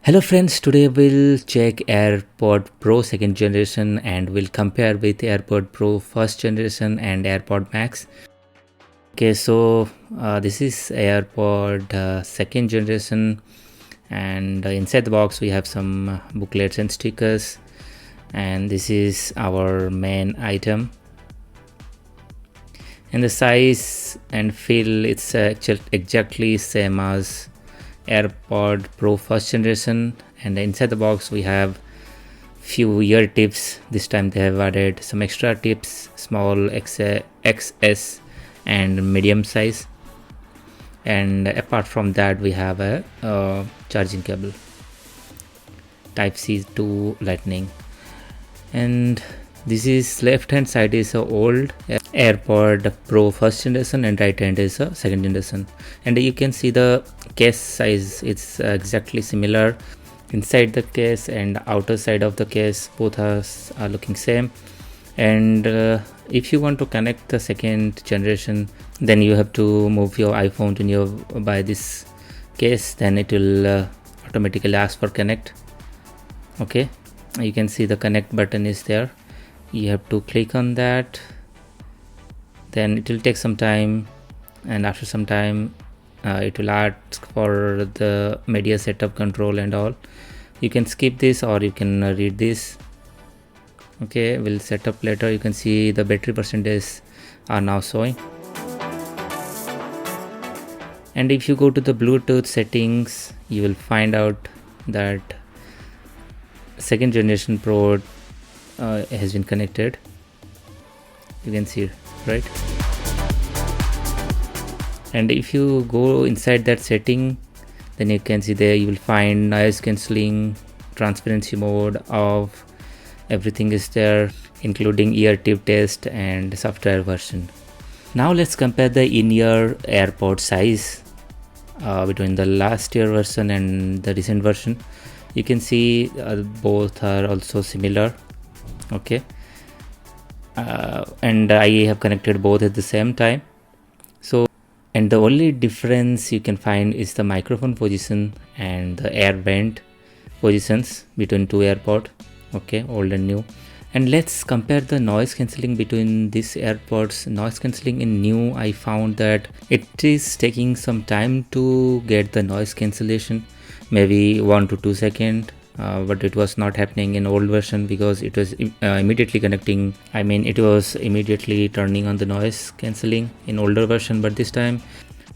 Hello friends, today we'll check AirPod Pro second generation and we'll compare with AirPod Pro first generation and AirPod Max. Okay, so this is AirPod second generation, and inside the box we have some booklets and stickers, and this is our main item. And the size and feel, it's exactly same as AirPod Pro first generation. And inside the box we have few ear tips. This time they have added some extra tips, small XS and medium size. And apart from that we have a charging cable, type C to lightning. And this is left hand side is a old AirPod Pro first generation and right hand is a second generation. And you can see the case size, it's exactly similar. Inside the case and outer side of the case both are looking same. And if you want to connect the second generation, then you have to move your iPhone to your by this case, then it will automatically ask for connect. Okay, you can see the connect button is there. You have to click on that, then it will take some time, and after some time it will ask for the media setup control and all. You can skip this or you can read this. Okay, we'll set up later. You can see the battery percentage are now showing. And if you go to the Bluetooth settings, you will find out that second generation Pro has been connected. You can see, right? And if you go inside that setting, then you can see there you will find noise cancelling, transparency mode, off, everything is there, including ear tip test and software version. Now let's compare the in-ear AirPod size between the last year version and the recent version. You can see both are also similar. Okay, and I have connected both at the same time. So, and the only difference you can find is the microphone position and the air vent positions between two AirPod. Okay, old and new. And let's compare the noise cancelling between these AirPods. Noise cancelling in new, I found that it is taking some time to get the noise cancellation, maybe 1 to 2 seconds. But it was not happening in old version because it was immediately connecting. I mean, it was immediately turning on the noise cancelling in older version, but this time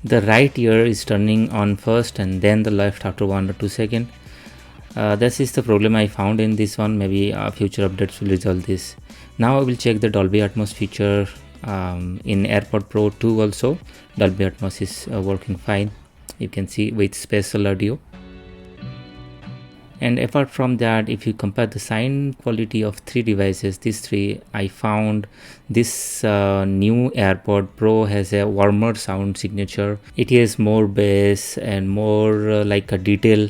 the right ear is turning on first and then the left after 1 or 2 seconds. This is the problem I found in this one. Maybe future updates will resolve this. Now I will check the Dolby Atmos feature in AirPod Pro 2 also. Dolby Atmos is working fine. You can see with spatial audio. And apart from that, if you compare the sound quality of three devices, these three, I found this new AirPod Pro has a warmer sound signature. It has more bass and more like a detail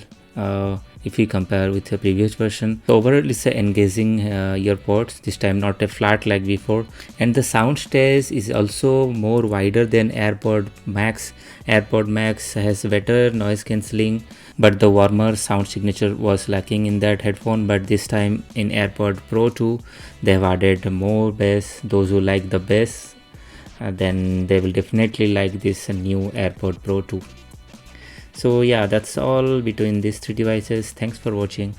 if you compare with the previous version. So overall it's a engaging earpods, this time not a flat like before. And the sound stage is also more wider than AirPod Max. AirPod Max has better noise cancelling, but the warmer sound signature was lacking in that headphone. But this time in AirPod Pro 2 they have added more bass. Those who like the bass, then they will definitely like this new AirPod Pro 2. So yeah, that's all between these three devices. Thanks for watching.